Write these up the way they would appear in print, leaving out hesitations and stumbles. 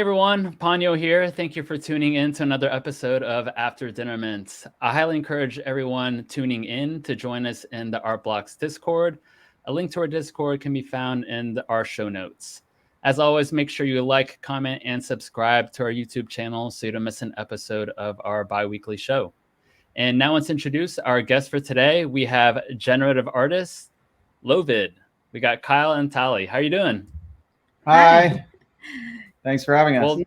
Everyone, Ponyo here. Thank you for tuning in to another episode of After Dinner Mints. I highly encourage everyone tuning in to join us in the Art Blocks Discord. A link to our Discord can be found in our show notes. As always, make sure you like, comment, and subscribe to our YouTube channel so you don't miss an episode of our bi-weekly show. And now let's introduce our guest for today. We have generative artist LoVid. We got Kyle and Tali. How are you doing? Hi. Thanks for having us. Well,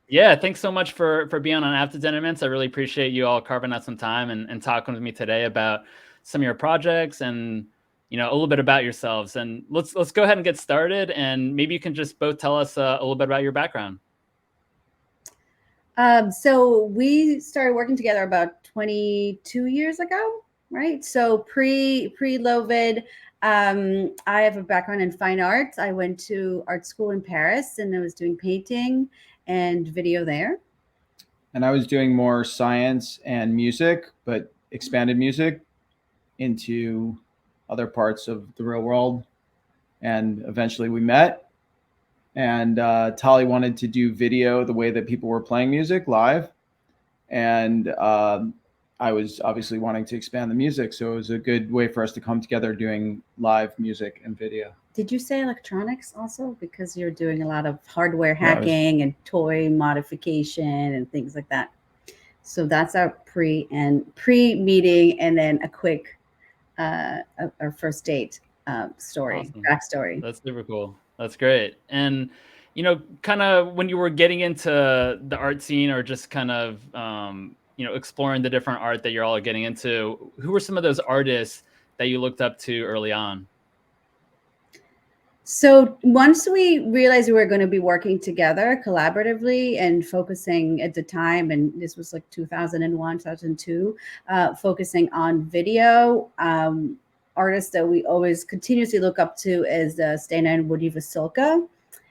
yeah, thanks so much for being on After Dinner Mints. I really appreciate you all carving out some time and talking with me today about some of your projects and a little bit about yourselves. And let's go ahead and get started. And maybe you can just both tell us a little bit about your background. So we started working together about 22 years ago, right? So pre LoVid. I have a background in fine arts. I went to art school in Paris and I was doing painting and video there. And I was doing more science and music, but expanded music into other parts of the real world. And eventually we met. And Tali wanted to do video the way that people were playing music live. And I was obviously wanting to expand the music. So it was a good way for us to come together doing live music and video. Did you say electronics also? Because you're doing a lot of hardware hacking and toy modification and things like that. So that's our pre-meeting, and then a quick our first date story, Awesome. backstory. That's super cool. That's great. And kind of when you were getting into the art scene, or just kind of exploring the different art that you're all getting into, who were some of those artists that you looked up to early on? So once we realized we were going to be working together collaboratively and focusing at the time, and this was like 2001, 2002, focusing on video, artists that we always continuously look up to is Stena and Woody Vasilka.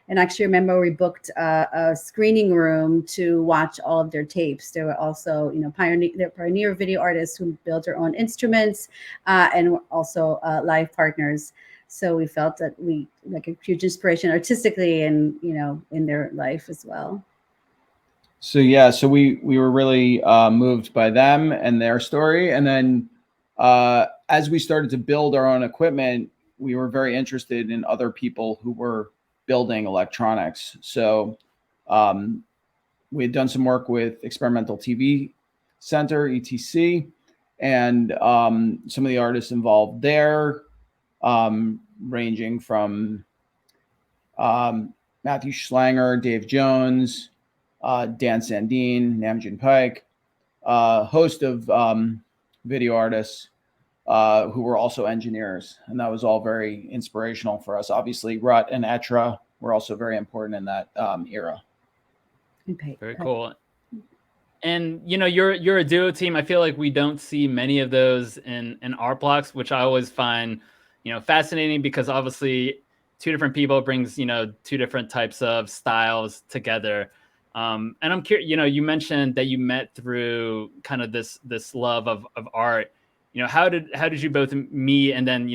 And actually remember we booked a screening room to watch all of their tapes. They were also, pioneer video artists who built their own instruments and also live partners. So we felt that we like a huge inspiration artistically and, in their life as well. So, so we were really moved by them and their story. And then as we started to build our own equipment, we were very interested in other people who were building electronics. So we had done some work with Experimental TV Center, ETC, and some of the artists involved there, ranging from Matthew Schlanger, Dave Jones, Dan Sandine, Namjoon Pike, a host of video artists who were also engineers. And that was all very inspirational for us. Obviously, Rut and Etra were also very important in that era. Very cool. And, you're a duo team. I feel like we don't see many of those in art blocks, which I always find, fascinating, because obviously two different people brings, two different types of styles together. And I'm curious, you mentioned that you met through kind of this love of art. How did you both meet and then,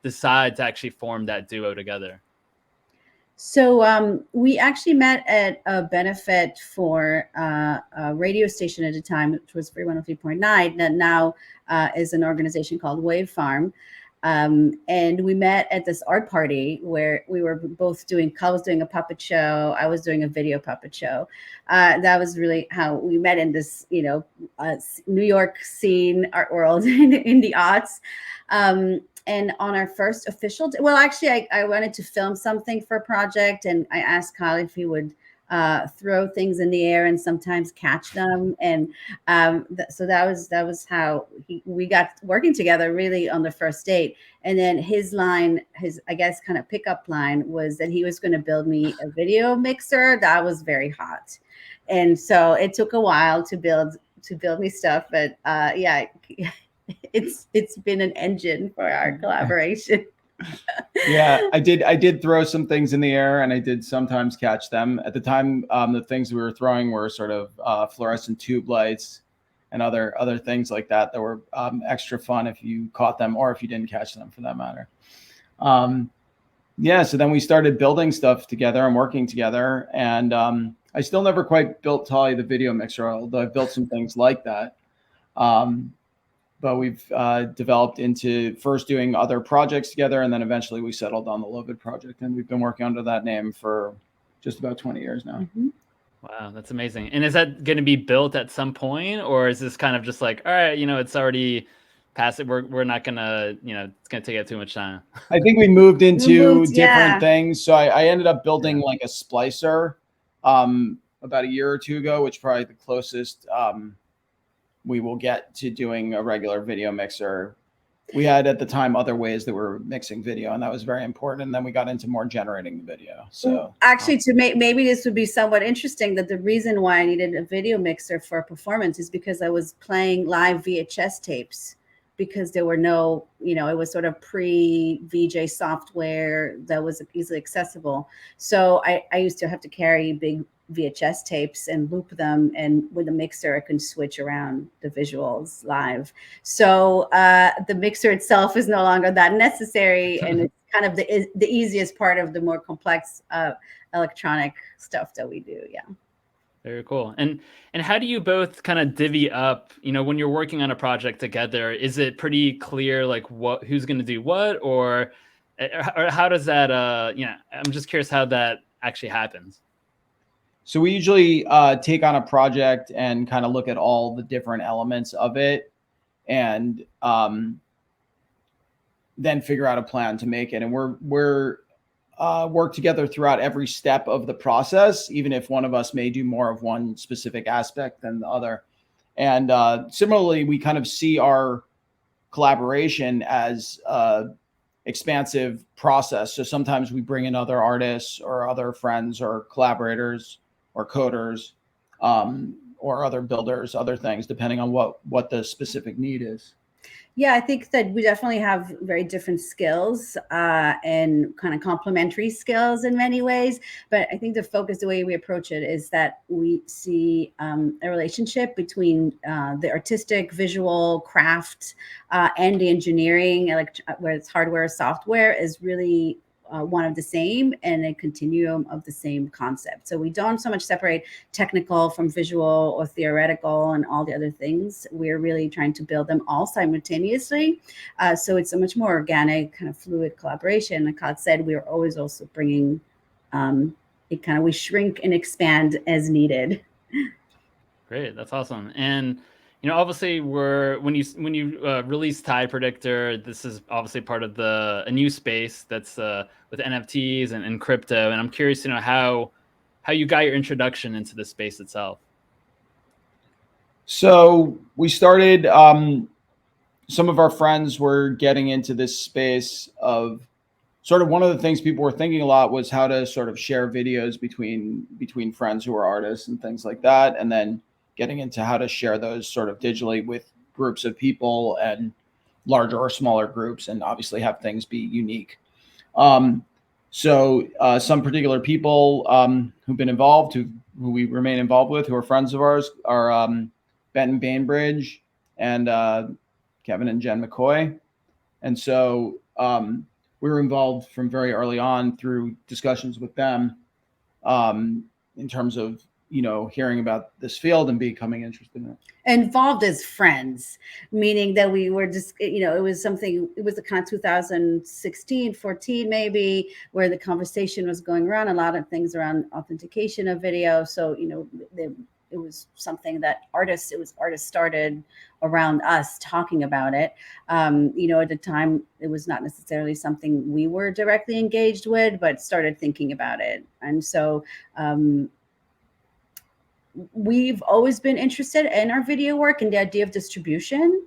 decide to actually form that duo together? So we actually met at a benefit for a radio station at the time, which was Free 103.9, that now is an organization called Wave Farm. And we met at this art party where we were both I was doing a puppet show. I was doing a video puppet show. That was really how we met in this, New York scene art world in the arts. And on our first official day, well, actually, I wanted to film something for a project, and I asked Kyle if he would throw things in the air and sometimes catch them. And so that was how we got working together really on the first date. And then his I guess kind of pickup line was that he was going to build me a video mixer that was very hot. And so it took a while to build me stuff, but yeah. It's been an engine for our collaboration. Yeah, I did throw some things in the air, and I did sometimes catch them. At the time, the things we were throwing were sort of fluorescent tube lights and other things like that were extra fun if you caught them or if you didn't catch them, for that matter. yeah, so then we started building stuff together and working together. And I still never quite built Tali the video mixer, although I've built some things like that. But we've developed into first doing other projects together, and then eventually we settled on the LoVid project, and we've been working under that name for just about 20 years now. Mm-hmm. Wow, that's amazing. And is that going to be built at some point, or is this kind of just like, all right, it's already past it. We're not gonna, it's gonna take up too much time. I think we moved into different yeah. things. So I ended up building like a splicer about a year or two ago, which probably the closest we will get to doing a regular video mixer. We had at the time other ways that we were mixing video, and that was very important. And then we got into more generating the video. So actually, to maybe this would be somewhat interesting, that the reason why I needed a video mixer for performance is because I was playing live VHS tapes, because there were no, it was sort of pre-VJ software that was easily accessible. So I used to have to carry big VHS tapes and loop them, and with a mixer I can switch around the visuals live. So the mixer itself is no longer that necessary, and it's kind of the easiest part of the more complex electronic stuff that we do. Yeah. Very cool. And how do you both kind of divvy up, when you're working on a project together? Is it pretty clear like who's going to do what, or how does that I'm just curious how that actually happens. So we usually take on a project and kind of look at all the different elements of it, and then figure out a plan to make it. And we're work together throughout every step of the process, even if one of us may do more of one specific aspect than the other. And similarly, we kind of see our collaboration as expansive process. So sometimes we bring in other artists or other friends or collaborators or coders or other builders, other things, depending on what the specific need is. Yeah, I think that we definitely have very different skills and kind of complementary skills in many ways. But I think the focus, the way we approach it, is that we see a relationship between the artistic, visual, craft, and the engineering, where it's hardware, software, is really one of the same, and a continuum of the same concept. So we don't so much separate technical from visual or theoretical and all the other things. We're really trying to build them all simultaneously. So it's a much more organic, kind of fluid collaboration. Like Todd said, we're always also bringing we shrink and expand as needed. Great, that's awesome. And obviously when you release Tide Predictor, this is obviously part of a new space that's with NFTs and crypto. And I'm curious to know how you got your introduction into the space itself. So we started, some of our friends were getting into this space of sort of, one of the things people were thinking a lot was how to sort of share videos between friends who are artists and things like that. And then getting into how to share those sort of digitally with groups of people and larger or smaller groups, and obviously have things be unique. So some particular people who've been involved, who we remain involved with, who are friends of ours, are Benton Bainbridge and Kevin and Jen McCoy. And so we were involved from very early on through discussions with them in terms of hearing about this field and becoming interested in it. Involved as friends, meaning that we were just, it was the kind of 2016, 14 maybe, where the conversation was going around, a lot of things around authentication of video. So, it was something that artists started around us talking about it. At the time, it was not necessarily something we were directly engaged with, but started thinking about it. And so, we've always been interested in our video work and the idea of distribution.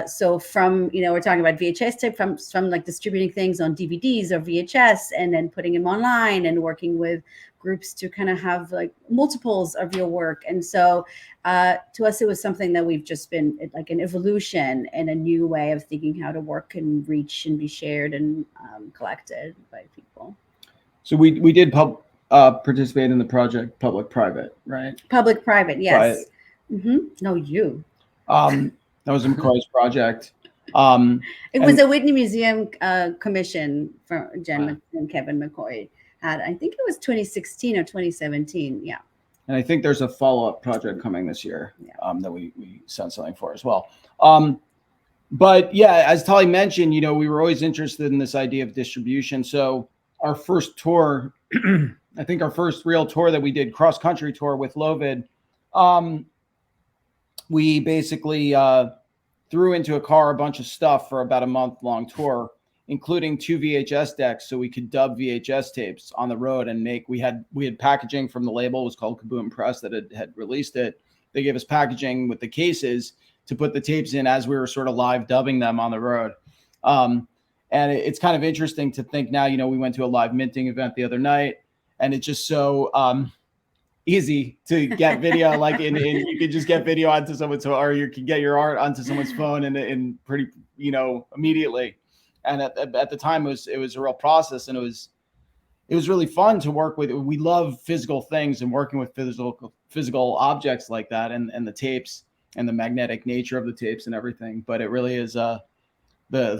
So from, we're talking about VHS tape, from like distributing things on DVDs or VHS and then putting them online and working with groups to kind of have like multiples of your work. And so to us, it was something that we've just been like an evolution and a new way of thinking how to work and reach and be shared and collected by people. So we did participate in the project public-private, right? Public-private, yes. Mm-hmm. No, you. That was a McCoy's project. It was a Whitney Museum commission for Jen and Kevin McCoy had. I think it was 2016 or 2017. Yeah. And I think there's a follow-up project coming this year that we sent something for as well. But yeah, as Tali mentioned, you know, we were always interested in this idea of distribution. So our first tour, I think our first real tour that we did, cross-country tour with LoVid, we basically threw into a car a bunch of stuff for about a month-long tour, including 2 VHS decks, so we could dub VHS tapes on the road and make. We had packaging from the label. It was called Kaboom Press that had released it. They gave us packaging with the cases to put the tapes in as we were sort of live dubbing them on the road. And it's kind of interesting to think now. You know, we went to a live minting event the other night, and it's just so easy to get video. Like you could just get video onto someone's, or you can get your art onto someone's phone in pretty, you know, immediately. And at the time it was a real process, and it was really fun to work with. We love physical things and working with physical objects like that, and the tapes and the magnetic nature of the tapes and everything. But it really is the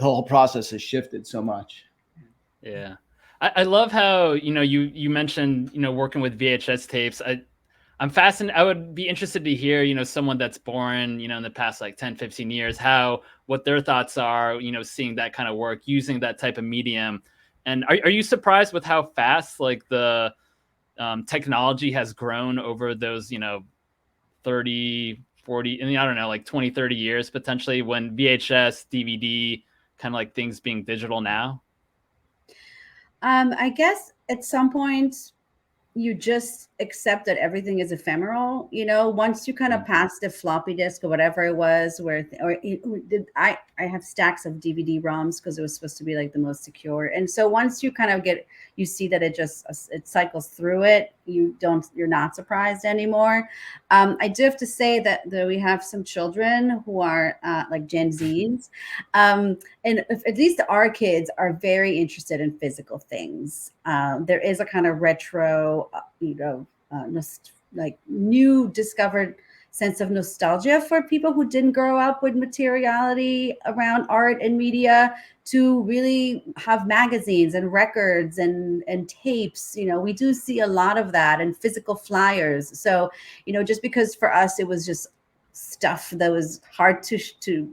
whole process has shifted so much. Yeah. I love how, you know, you mentioned, you know, working with VHS tapes. I'm fascinated. I would be interested to hear, you know, someone that's born, you know, in the past like 10, 15 years, what their thoughts are, you know, seeing that kind of work, using that type of medium. And are you surprised with how fast like the technology has grown over those, you know, 30, 40, I mean, I don't know, like 20, 30 years potentially, when VHS, DVD, kind of like things being digital now? I guess at some point you just accept that everything is ephemeral. You know, once you kind of pass the floppy disk or whatever it was, I have stacks of DVD ROMs because it was supposed to be like the most secure. And so once you kind of you see that it cycles through it, you're not surprised anymore. I do have to say that we have some children who are like Gen Zs. And at least our kids are very interested in physical things. There is a kind of retro, like new discovered sense of nostalgia for people who didn't grow up with materiality around art and media, to really have magazines and records and tapes. You know, we do see a lot of that, and physical flyers. So, you know, just because for us it was just stuff that was hard to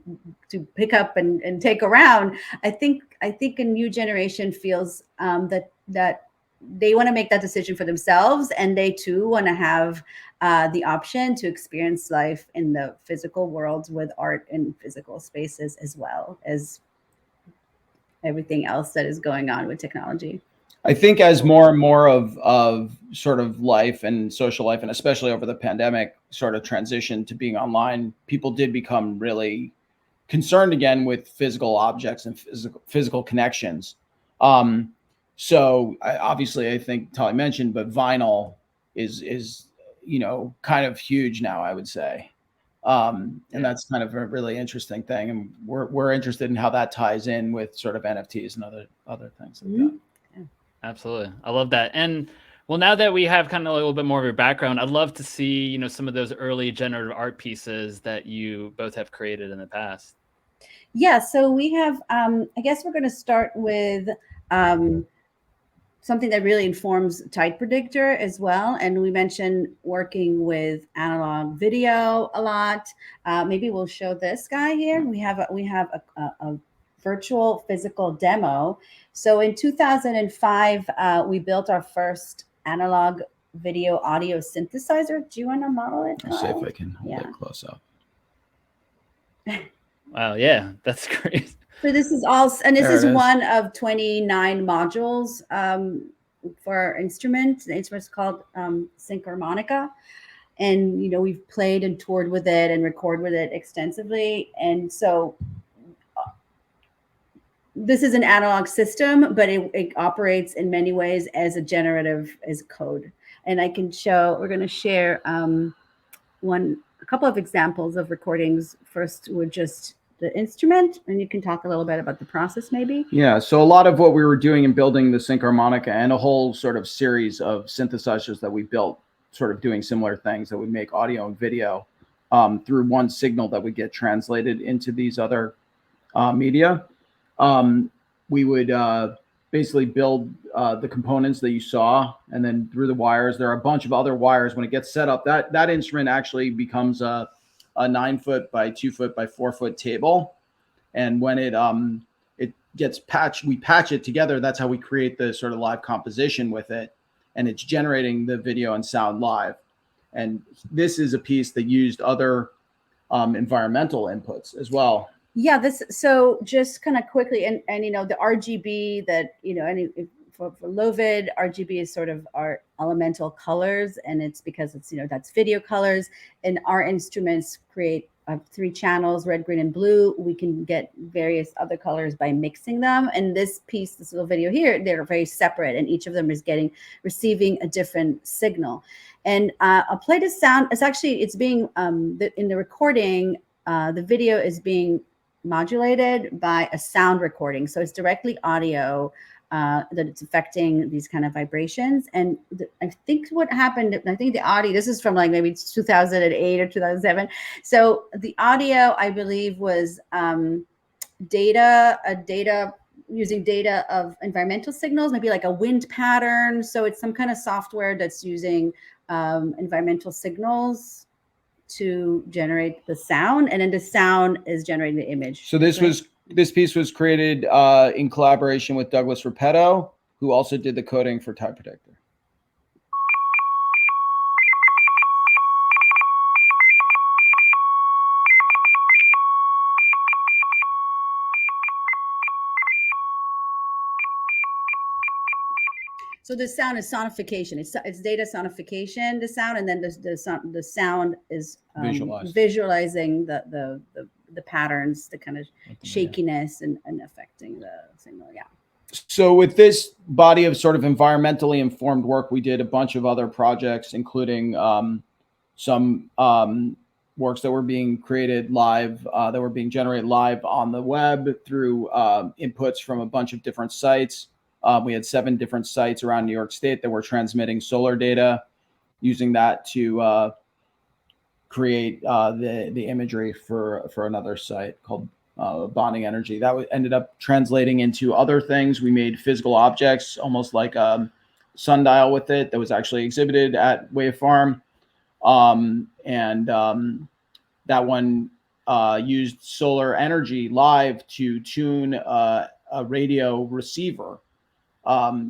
pick up and take around, I think a new generation feels that they want to make that decision for themselves, and they too want to have the option to experience life in the physical world with art in physical spaces, as well as everything else that is going on with technology. I think as more and more of sort of life and social life, and especially over the pandemic, sort of transition to being online, people did become really concerned again with physical objects and physical connections. So obviously, I think Tali mentioned, but vinyl is you know, kind of huge now, I would say. And that's kind of a really interesting thing, and we're interested in how that ties in with sort of NFTs and other things like that. Yeah. Absolutely, I love that. And well, now that we have kind of a little bit more of your background, I'd love to see, you know, some of those early generative art pieces that you both have created in the past. Yeah, so we have. I guess we're going to start with something that really informs Tide Predictor as well. And we mentioned working with analog video a lot. Maybe we'll show this guy here. We have a virtual physical demo. So in 2005, we built our first analog video audio synthesizer. Do you want to model it? I'll see if I can hold it close up. Wow, yeah, that's great. So this is one of 29 modules for our instrument. The instrument's called Sync Harmonica. And, you know, we've played and toured with it and recorded with it extensively. And so this is an analog system, but it operates in many ways as a generative, as code. And we're going to share a couple of examples of recordings. First, we're just the instrument, and you can talk a little bit about the process maybe. Yeah, so a lot of what we were doing in building the Sync Harmonica, and a whole sort of series of synthesizers that we built, sort of doing similar things that would make audio and video through one signal that would get translated into these other media. We would basically build the components that you saw, and then through the wires, there are a bunch of other wires. When it gets set up, that instrument actually becomes a 9-foot by 2-foot by 4-foot table. And when it gets patched, we patch it together. That's how we create the sort of live composition with it, and it's generating the video and sound live. And this is a piece that used other environmental inputs as well. Yeah, so just kind of quickly, and the RGB that for LoVid, RGB is sort of our elemental colors, and it's because it's that's video colors, and our instruments create 3 channels, red, green, and blue. We can get various other colors by mixing them. And this little video here, they're very separate, and each of them is receiving a different signal. And I'll play the sound. It's being in the recording. The video is being modulated by a sound recording, so it's directly audio that it's affecting these kind of vibrations. And I think what happened, the audio, this is from like maybe 2008 or 2007. So the audio, I believe, was data using data of environmental signals, maybe like a wind pattern. So it's some kind of software that's using environmental signals to generate the sound, and then the sound is generating the image. So this piece was created in collaboration with Douglas Repetto, who also did the coding for Type Predictor. So the sound is sonification. It's data sonification, the sound, and then the sound is visualizing the patterns, the kind of shakiness and affecting the signal. Yeah. So with this body of sort of environmentally informed work, we did a bunch of other projects, including some works that were being created live, that were being generated live on the web through inputs from a bunch of different sites. We had 7 different sites around New York State that were transmitting solar data, using that to create the imagery for another site called Bonding Energy. That ended up translating into other things. We made physical objects, almost like a sundial with it, that was actually exhibited at Wave Farm. That one used solar energy live to tune a radio receiver.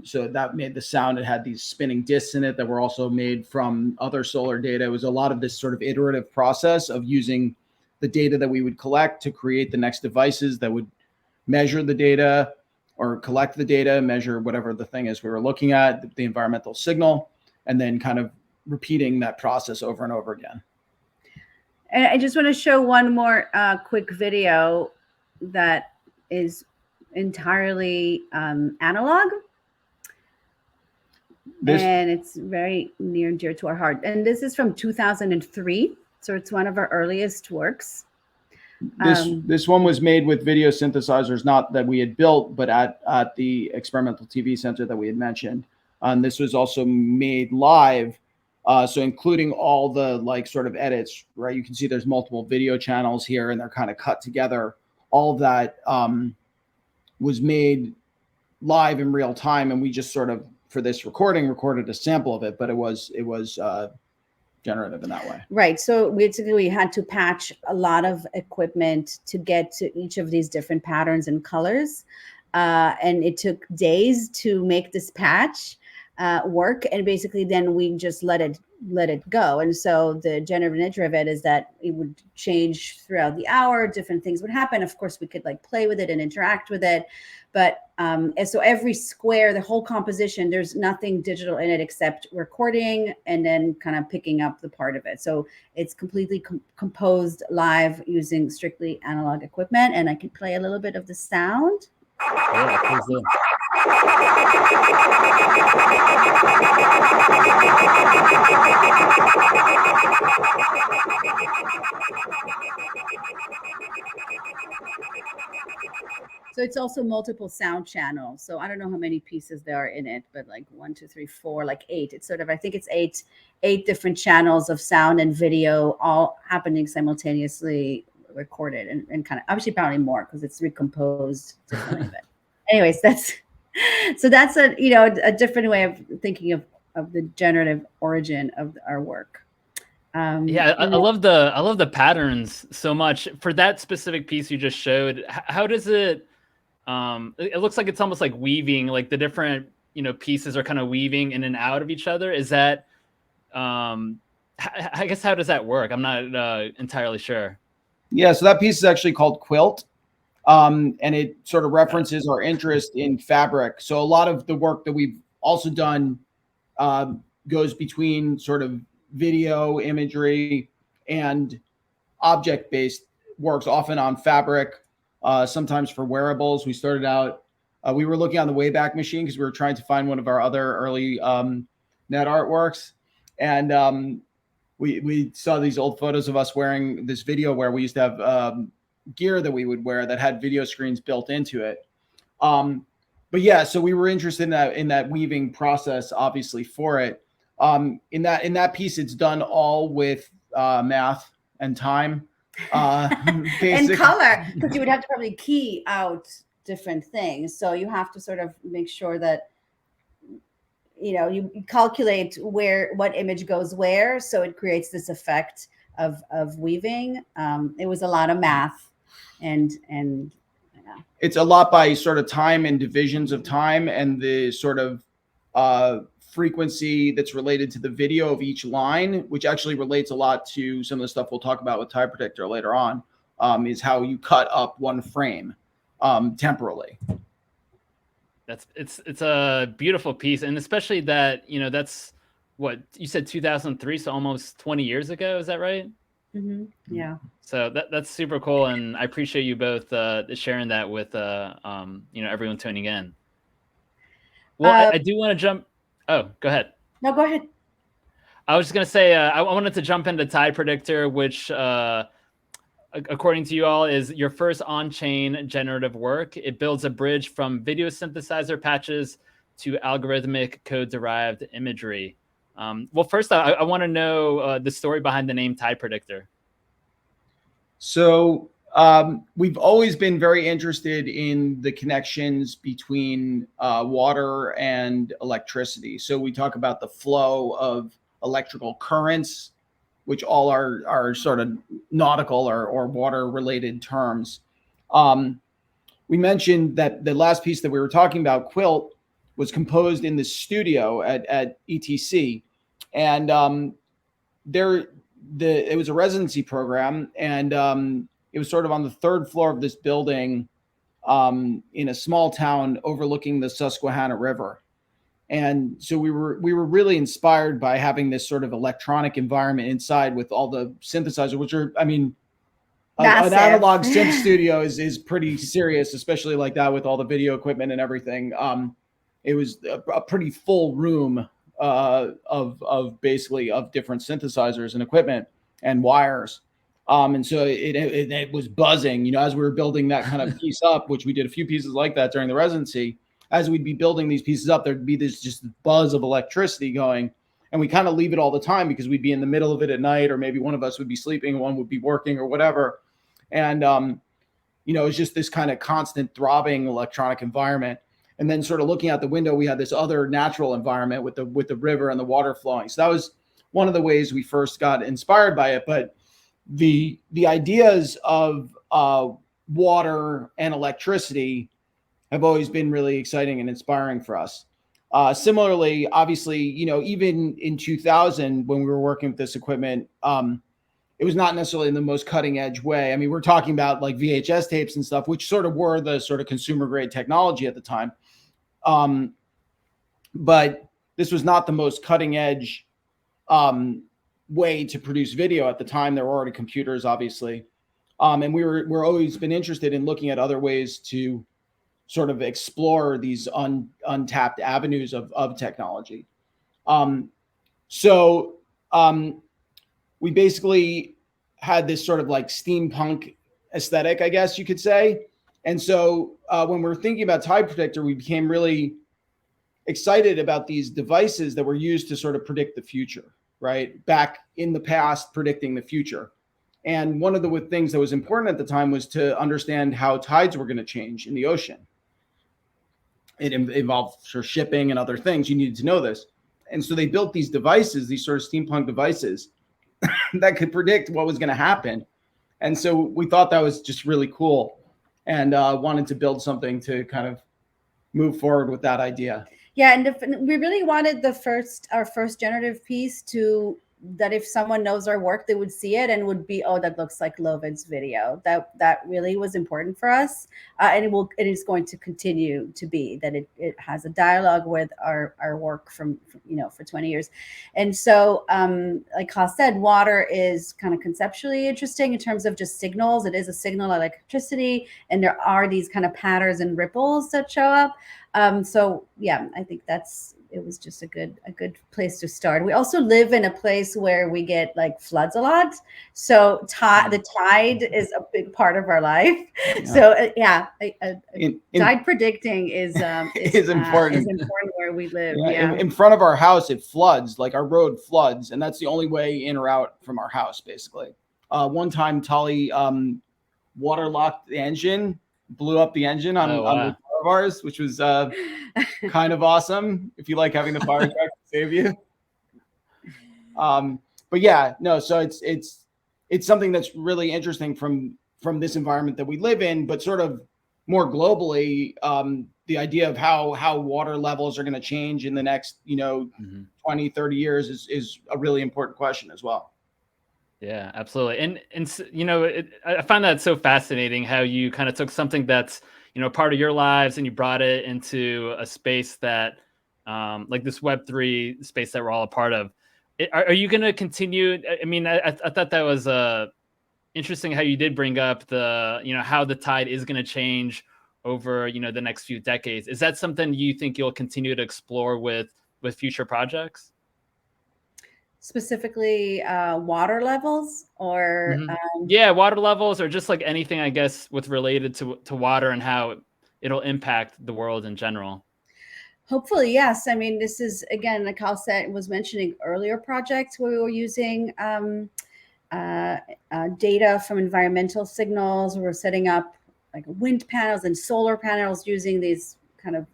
So that made the sound. It had these spinning discs in it that were also made from other solar data. It was a lot of this sort of iterative process of using the data that we would collect to create the next devices that would measure the data or collect the data, measure whatever the thing is we were looking at, the environmental signal, and then kind of repeating that process over and over again. And I just want to show one more quick video that is entirely analog. And it's very near and dear to our heart. And this is from 2003. So it's one of our earliest works. This one was made with video synthesizers, not that we had built, but at the Experimental TV Center that we had mentioned. This was also made live. So including all the sort of edits, right? You can see there's multiple video channels here and they're kind of cut together. All of that was made live in real time. And we just sort of, for this recording, recorded a sample of it, but it was generative in that way. Right. So basically we had to patch a lot of equipment to get to each of these different patterns and colors. And it took days to make this patch work. And basically then we just let it go. And so the generative nature of it is that it would change throughout the hour. Different things would happen. Of course, we could play with it and interact with it. But and so every square, the whole composition, there's nothing digital in it except recording and then kind of picking up the part of it. So it's completely composed live using strictly analog equipment. And I can play a little bit of the sound. Yeah, please do. So it's also multiple sound channels. So I don't know how many pieces there are in it, but 1, 2, 3, 4, 8. It's sort of, I think it's eight different channels of sound and video all happening simultaneously recorded and kind of obviously probably more because it's recomposed differently. But anyways, that's a a different way of thinking of the generative origin of our work. Yeah, I love the patterns so much for that specific piece you just showed. How does it? It looks like it's almost like weaving, like the different pieces are kind of weaving in and out of each other. Is that? I guess how does that work? I'm not entirely sure. Yeah, so that piece is actually called Quilt. And it sort of references our interest in fabric. So a lot of the work that we've also done goes between sort of video imagery and object-based works, often on fabric, sometimes for wearables. We started out, we were looking on the Wayback Machine because we were trying to find one of our other early net artworks. And we saw these old photos of us wearing this video where we used to have gear that we would wear that had video screens built into it. But yeah, so we were interested in that weaving process, obviously, for it. In that piece, it's done all with math and time, and color, because you would have to probably key out different things. So you have to sort of make sure that you calculate what image goes where, so it creates this effect of weaving. It was a lot of math, and it's a lot by sort of time and divisions of time and the sort of frequency that's related to the video of each line, which actually relates a lot to some of the stuff we'll talk about with Tide Predictor later on, is how you cut up one frame temporally. It's a beautiful piece, and especially that that's what you said, 2003, so almost 20 years ago. Is that right? Mm-hmm. Yeah. So that's super cool, and I appreciate you both sharing that with everyone tuning in. Well, I do want to jump. Oh, go ahead. No, go ahead. I was just gonna say I wanted to jump into Tide Predictor, which, according to you all, is your first on-chain generative work. It builds a bridge from video synthesizer patches to algorithmic code-derived imagery. Well, first, I want to know the story behind the name Tide Predictor. So we've always been very interested in the connections between water and electricity. So we talk about the flow of electrical currents, which all are sort of nautical or water-related terms. We mentioned that the last piece that we were talking about, Quilt, was composed in the studio at ETC, and it was a residency program, and it was sort of on the third floor of this building in a small town overlooking the Susquehanna River. And so we were really inspired by having this sort of electronic environment inside with all the synthesizers, which are, I mean, an analog synth studio is pretty serious, especially like that with all the video equipment and everything. It was a pretty full room of basically of different synthesizers and equipment and wires. And so it was buzzing, as we were building that kind of piece up, which we did a few pieces like that during the residency. As we'd be building these pieces up, there'd be this just buzz of electricity going, and we kind of leave it all the time because we'd be in the middle of it at night, or maybe one of us would be sleeping, one would be working or whatever. And, it's just this kind of constant throbbing electronic environment. And then sort of looking out the window, we had this other natural environment with the river and the water flowing. So that was one of the ways we first got inspired by it. But the ideas of water and electricity have always been really exciting and inspiring for us. Similarly, obviously, even in 2000, when we were working with this equipment, it was not necessarily in the most cutting edge way. I mean, we're talking about like VHS tapes and stuff, which sort of were the sort of consumer grade technology at the time. But this was not the most cutting edge way to produce video at the time. There were already computers, obviously. And we're always been interested in looking at other ways to sort of explore these untapped avenues of technology. So we basically had this sort of like steampunk aesthetic, I guess you could say. And so when we're thinking about Tide Predictor, we became really excited about these devices that were used to sort of predict the future, right? Back in the past, predicting the future. And one of the things that was important at the time was to understand how tides were going to change in the ocean. It involved sort of shipping and other things. You needed to know this. And so they built these devices, these sort of steampunk devices that could predict what was going to happen. And so we thought that was just really cool, and wanted to build something to kind of move forward with that idea. Yeah, and we really wanted our first generative piece that if someone knows our work, they would see it and would be, oh, that looks like LoVid's video. That really was important for us, and it is going to continue to be that. It has a dialogue with our work from for 20 years, and so like Kyle said, water is kind of conceptually interesting in terms of just signals. It is a signal like electricity, and there are these kind of patterns and ripples that show up. So yeah, I think it was just a good place to start. We also live in a place where we get like floods a lot. So the tide is a big part of our life. Yeah. So tide predicting is important. Is important where we live. Yeah. Yeah. In front of our house, it floods, like our road floods. And that's the only way in or out from our house, basically. One time Tali waterlocked the engine, blew up the engine on the car of ours, which was kind of awesome if you like having the fire truck to save you. But yeah, no, so it's something that's really interesting from this environment that we live in, but sort of more globally, the idea of how water levels are going to change in the next 20, 30 years is a really important question as well. Yeah, absolutely. And I find that so fascinating how you kind of took something that's part of your lives and you brought it into a space that like this Web3 space that we're all a part of. Are you going to continue? I mean, I thought that was interesting how you did bring up the how the tide is going to change over the next few decades. Is that something you think you'll continue to explore with future projects? Specifically water levels or water levels, or just like anything, I guess, with related to water and how it'll impact the world in general. Hopefully, yes. I mean, this is, again, like Kyle was mentioning earlier projects where we were using data from environmental signals. We're setting up like wind panels and solar panels using these kind of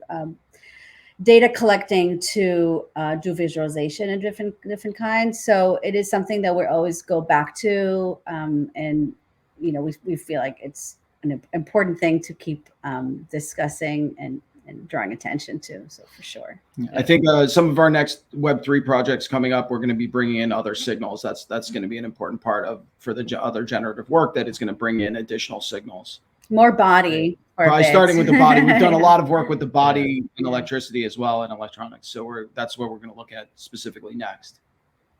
data collecting to do visualization in different kinds. So it is something that we always go back to, and we feel like it's an important thing to keep discussing and drawing attention to. So for sure, I think some of our next Web3 projects coming up, we're going to be bringing in other signals. That's going to be an important part for the other generative work, that it's going to bring in additional signals. More body. Probably starting with the body. We've done a lot of work with the body and electricity as well, and electronics. So that's what we're going to look at specifically next.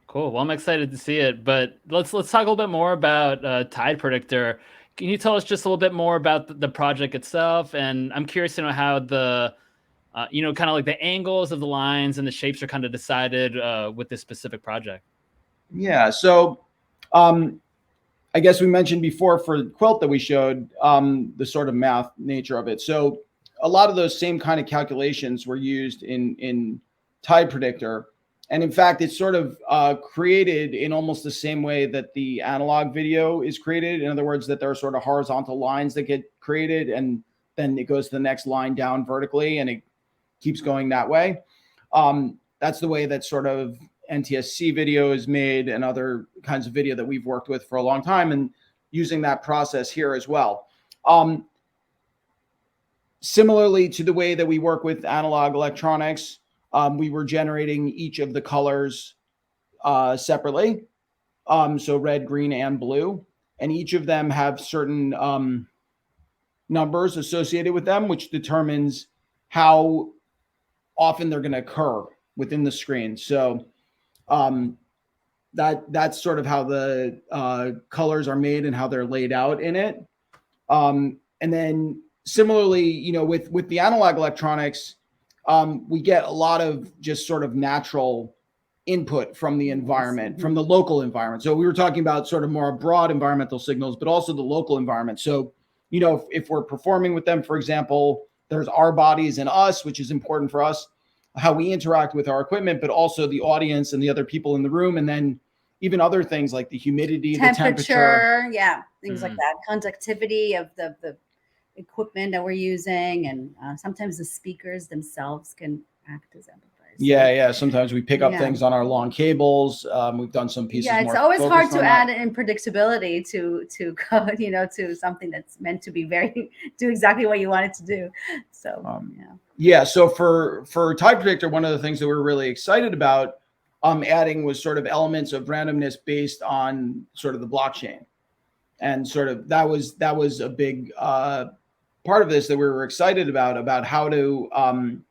Cool. Well, I'm excited to see it. But let's talk a little bit more about Tide Predictor. Can you tell us just a little bit more about the project itself? And I'm curious to know how the kind of like the angles of the lines and the shapes are kind of decided with this specific project. Yeah. So I guess we mentioned before for the quilt that we showed the sort of math nature of it. So a lot of those same kind of calculations were used in Tide Predictor. And in fact, it's sort of created in almost the same way that the analog video is created. In other words, that there are sort of horizontal lines that get created, and then it goes to the next line down vertically, and it keeps going that way. That's the way that sort of NTSC video is made, and other kinds of video that we've worked with for a long time, and using that process here as well. Similarly to the way that we work with analog electronics, we were generating each of the colors separately. So red, green, and blue, and each of them have certain numbers associated with them, which determines how often they're going to occur within the screen. So that's sort of how the colors are made and how they're laid out in it. And then similarly, with the analog electronics, we get a lot of just sort of natural input from the environment, from the local environment. So we were talking about sort of more broad environmental signals, but also the local environment. So, if we're performing with them, for example, there's our bodies and us, which is important for us, how we interact with our equipment, but also the audience and the other people in the room. And then even other things like the humidity, temperature, the temperature. yeah, things like that, conductivity of the equipment that we're using, and sometimes the speakers themselves can act as amplifiers. Yeah. Sometimes we pick up things on our long cables. We've done some pieces. Yeah, it's always hard to add in predictability to code, to something that's meant to be do exactly what you want it to do. So So for Tide Predictor, one of the things that we're really excited about adding was sort of elements of randomness based on sort of the blockchain, and sort of that was a big part of this that we were excited about how to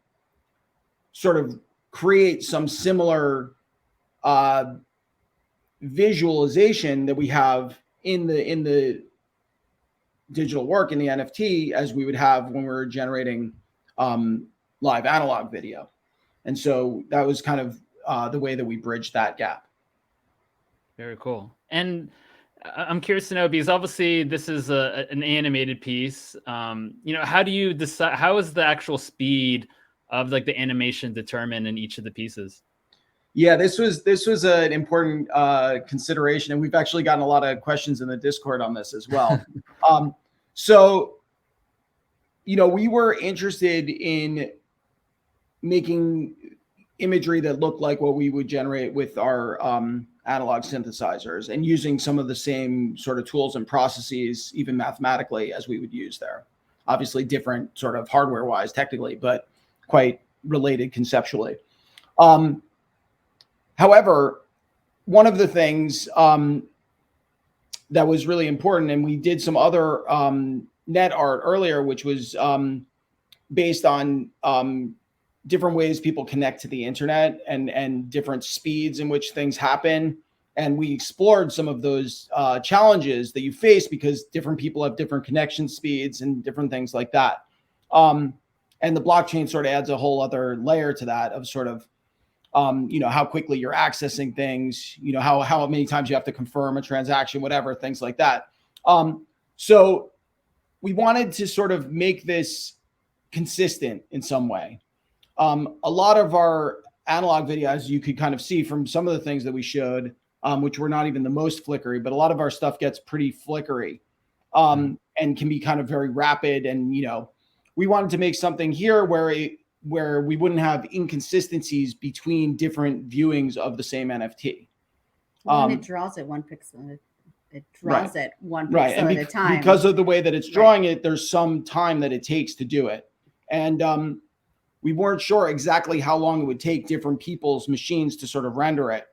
sort of create some similar visualization that we have in the digital work in the NFT as we would have when we were generating live analog video. And so that was kind of the way that we bridged that gap. Very cool. And I'm curious to know, because obviously this is an animated piece. How do you decide, how is the actual speed of like the animation determined in each of the pieces? Yeah, this was an important consideration, and we've actually gotten a lot of questions in the Discord on this as well. So, we were interested in making imagery that looked like what we would generate with our analog synthesizers, and using some of the same sort of tools and processes, even mathematically, as we would use there. Obviously different sort of hardware-wise, technically, but quite related conceptually. However, one of the things that was really important, and we did some other net art earlier, which was based on different ways people connect to the internet and different speeds in which things happen. And we explored some of those challenges that you face because different people have different connection speeds and different things like that. And the blockchain sort of adds a whole other layer to that of sort of, how quickly you're accessing things, how many times you have to confirm a transaction, whatever, things like that. So we wanted to sort of make this consistent in some way. A lot of our analog videos, you could kind of see from some of the things that we showed, which were not even the most flickery, but a lot of our stuff gets pretty flickery and can be kind of very rapid. And, we wanted to make something here where we wouldn't have inconsistencies between different viewings of the same NFT. And it draws it one pixel. It draws it one pixel at a time. Because of the way that it's drawing it, there's some time that it takes to do it. And we weren't sure exactly how long it would take different people's machines to sort of render it.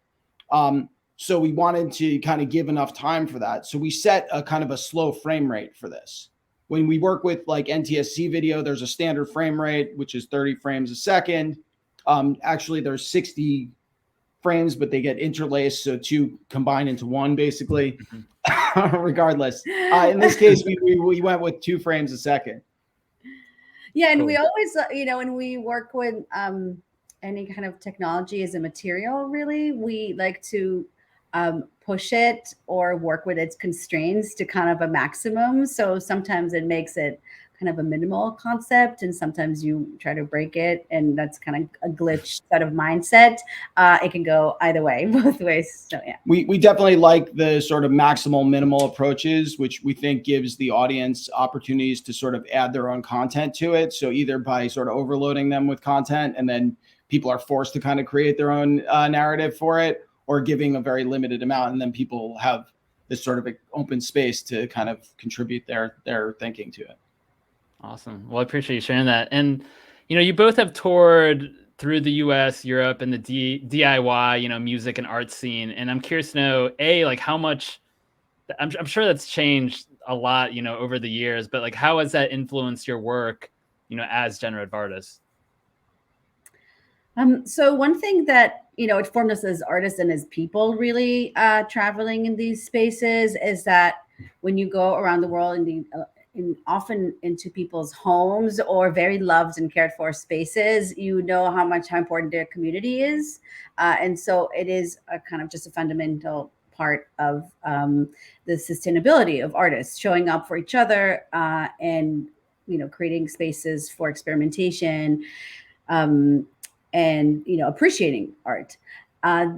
So we wanted to kind of give enough time for that. So we set a kind of a slow frame rate for this. When we work with like NTSC video, there's a standard frame rate, which is 30 frames a second. Actually, there's 60 frames, but they get interlaced, so two combine into one, basically. Regardless, in this case, we went with 2 frames a second. Yeah, and we always, when we work with any kind of technology as a material, really, we like to push it or work with its constraints to kind of a maximum. So sometimes it makes it kind of a minimal concept, and sometimes you try to break it, and that's kind of a glitch set of mindset. It can go either way, both ways. So yeah, we definitely like the sort of maximal minimal approaches, which we think gives the audience opportunities to sort of add their own content to it. So either by sort of overloading them with content, and then people are forced to kind of create their own narrative for it, or giving a very limited amount, and then people have this sort of open space to kind of contribute their thinking to it. Awesome. Well, I appreciate you sharing that. And, you both have toured through the US, Europe, and the DIY, music and art scene. And I'm curious to know, like how much, I'm sure that's changed a lot, over the years, but like, how has that influenced your work, as generative artists? So one thing that, it formed us as artists and as people really traveling in these spaces is that when you go around the world often into people's homes or very loved and cared for spaces, you know how important their community is. And so it is a kind of just a fundamental part of the sustainability of artists showing up for each other and, creating spaces for experimentation and, appreciating art.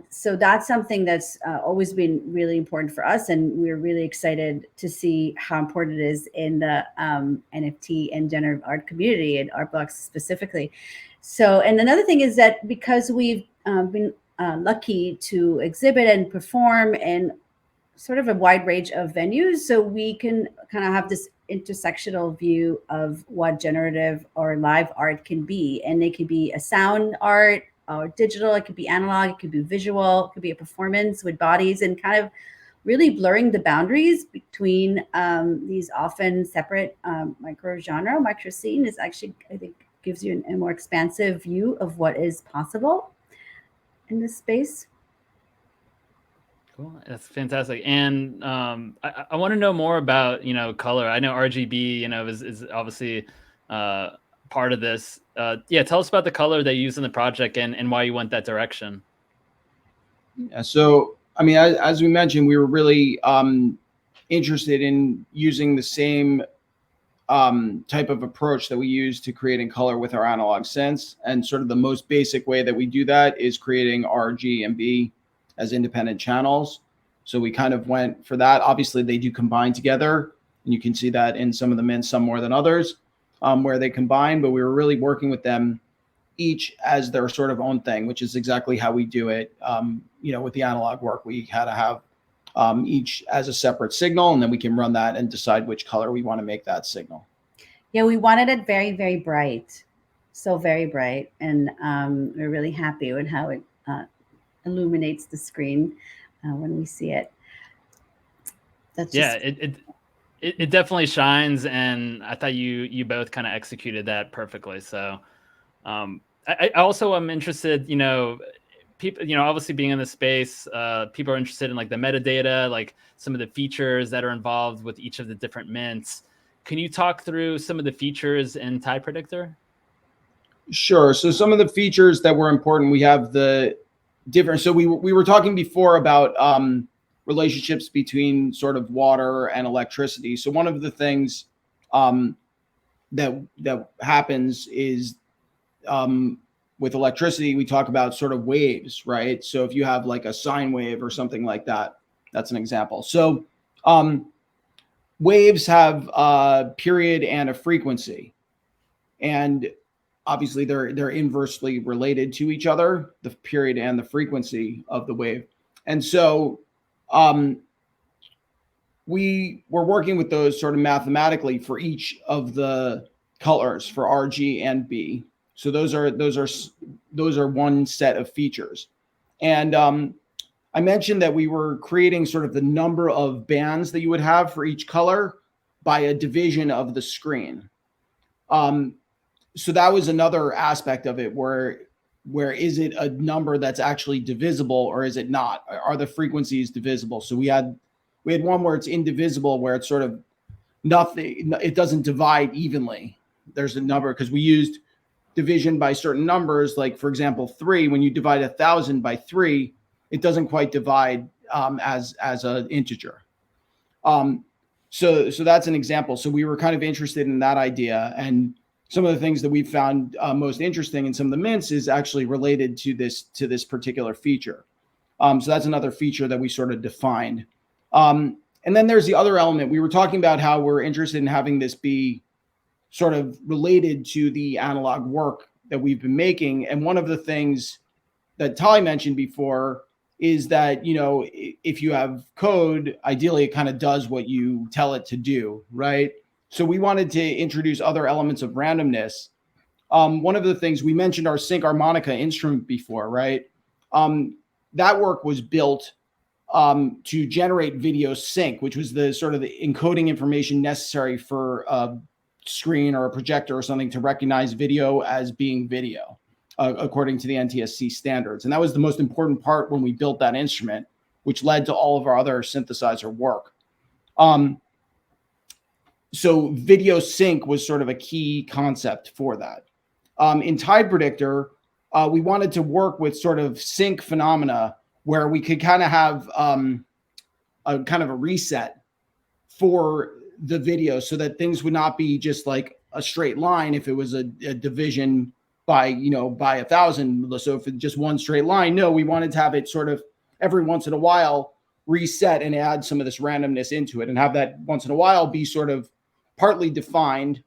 So that's something that's always been really important for us, and we're really excited to see how important it is in the NFT and generative art community and art blocks specifically. So, and another thing is that because we've been lucky to exhibit and perform in sort of a wide range of venues, so we can kind of have this intersectional view of what generative or live art can be, and it could be a sound art or digital, it could be analog, it could be visual, it could be a performance with bodies, and kind of really blurring the boundaries between these often separate micro scene is actually, I think, gives you a more expansive view of what is possible in this space. Cool, that's fantastic. And I want to know more about color. I know RGB is obviously part of this. Yeah, tell us about the color they use in the project and why you went that direction. Yeah, so I mean, as we mentioned, we were really interested in using the same type of approach that we use to creating color with our analog synths, and sort of the most basic way that we do that is creating R, G, and B as independent channels. So we kind of went for that. Obviously, they do combine together, and you can see that in some of the mints, some more than others, where they combine. But we were really working with them each as their sort of own thing, which is exactly how we do it. With the analog work, we had to have each as a separate signal, and then we can run that and decide which color we want to make that signal. Yeah, we wanted it very, very bright, so very bright, and we're really happy with how it illuminates the screen when we see it. That's just... yeah, it definitely shines, and I thought you both kind of executed that perfectly. So I also am interested, people, obviously being in the space, people are interested in like the metadata, like some of the features that are involved with each of the different mints. Can you talk through some of the features in Tide Predictor? Sure. So some of the features that were important, we have the different. So we were talking before about relationships between sort of water and electricity. So one of the things that happens is with electricity, we talk about sort of waves, right? So if you have like a sine wave or something like that, that's an example. So waves have a period and a frequency, and obviously they're inversely related to each other, the period and the frequency of the wave. And so we were working with those sort of mathematically for each of the colors for R, G, and B. So those are one set of features. And I mentioned that we were creating sort of the number of bands that you would have for each color by a division of the screen. So that was another aspect of it, where is it a number that's actually divisible or is it not? Are the frequencies divisible? So we had one where it's indivisible, where it's sort of nothing, it doesn't divide evenly. There's a number, because we used division by certain numbers, like for example 3. When you divide 1,000 by 3, it doesn't quite divide as an integer. So that's an example. So we were kind of interested in that idea, and some of the things that we found most interesting in some of the mints is actually related to this particular feature. So that's another feature that we sort of defined. And then there's the other element. We were talking about how we're interested in having this be sort of related to the analog work that we've been making. And one of the things that Tali mentioned before is that, if you have code, ideally it kind of does what you tell it to do, right? So we wanted to introduce other elements of randomness. One of the things we mentioned, our sync harmonica instrument before, right? That work was built to generate video sync, which was the sort of the encoding information necessary for a screen or a projector or something to recognize video as being video, according to the NTSC standards. And that was the most important part when we built that instrument, which led to all of our other synthesizer work. So video sync was sort of a key concept for that. In Tide Predictor, we wanted to work with sort of sync phenomena where we could kind of have a kind of a reset for the video, so that things would not be just like a straight line if it was a division by 1,000. So if it's just one straight line, no, we wanted to have it sort of every once in a while reset and add some of this randomness into it, and have that once in a while be sort of partly defined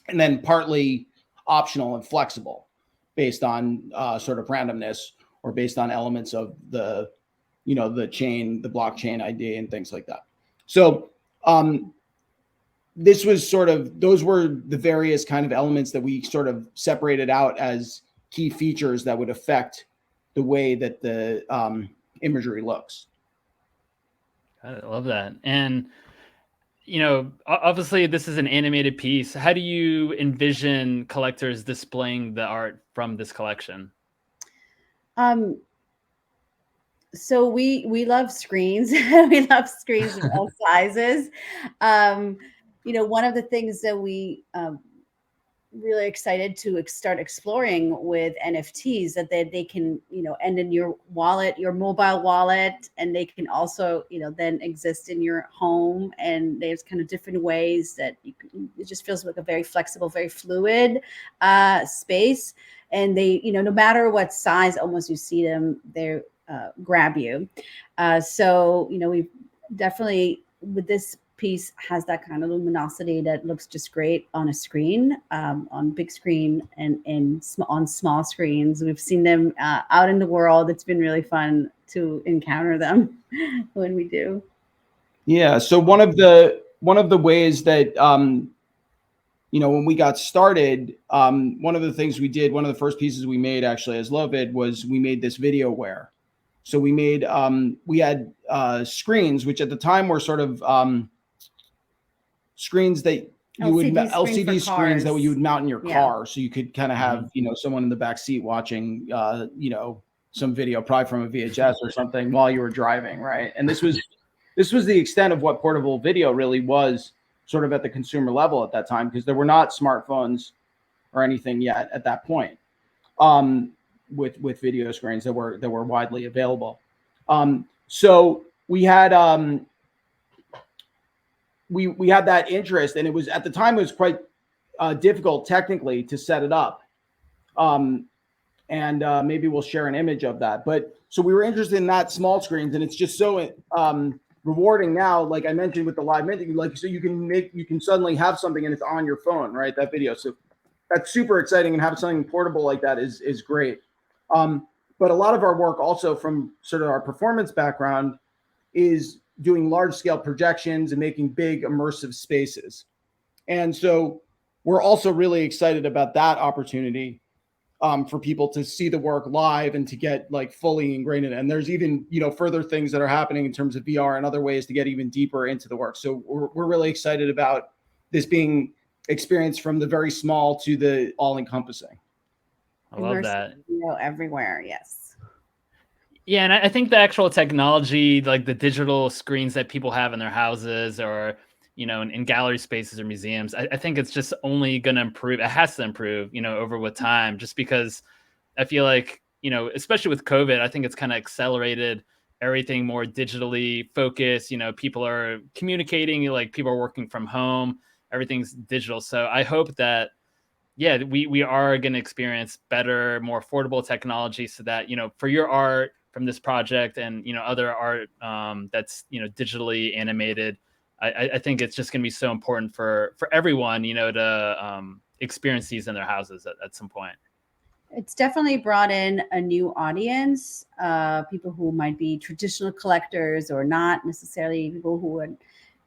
and then partly optional and flexible based on sort of randomness, or based on elements of the chain, the blockchain ID and things like that. So this was sort of, those were the various kind of elements that we sort of separated out as key features that would affect the way that the imagery looks. I love that. And, obviously this is an animated piece. How do you envision collectors displaying the art from this collection? So we love screens. We love screens of all sizes. One of the things that we really excited to start exploring with NFTs, that they can end in your wallet, your mobile wallet, and they can also then exist in your home. And there's kind of different ways that it just feels like a very flexible, very fluid space. And they no matter what size almost you see them, they're grab you. So we've definitely, with this piece, has that kind of luminosity that looks just great on a screen, on big screen and on small screens. We've seen them out in the world. It's been really fun to encounter them when we do. Yeah. So one of the ways that when we got started, one of the things we did, one of the first pieces we made actually as LoVid, was we made this VideoWare. So we made we had screens, which at the time were sort of screens that you would LCD screens that you would mount in your car, so you could kind of have someone in the back seat watching some video, probably from a VHS or something, while you were driving, right? And this was the extent of what portable video really was, sort of at the consumer level at that time, because there were not smartphones or anything yet at that point. With video screens that were widely available. So we had we had that interest, and it was, at the time, it was quite difficult technically to set it up. And maybe we'll share an image of that. But so we were interested in that, small screens, and it's just so rewarding now, like I mentioned with the live minting, like, so you can suddenly have something and it's on your phone, right? That video. So that's super exciting, and having something portable like that is great. But a lot of our work also, from sort of our performance background, is doing large scale projections and making big immersive spaces. And so we're also really excited about that opportunity for people to see the work live and to get like fully ingrained in it. And there's even, further things that are happening in terms of VR and other ways to get even deeper into the work. So we're really excited about this being experienced from the very small to the all encompassing. I love that. Everywhere. Yes. Yeah. And I think the actual technology, like the digital screens that people have in their houses, or, in gallery spaces or museums, I think it's just only going to improve. It has to improve, over with time, just because I feel like, especially with COVID, I think it's kind of accelerated everything more digitally focused. People are communicating, like people are working from home, everything's digital. So I hope that, we are going to experience better, more affordable technology, so that, for your art from this project and, other art that's, digitally animated, I think it's just going to be so important for everyone, to experience these in their houses at some point. It's definitely brought in a new audience, people who might be traditional collectors or not necessarily, people who had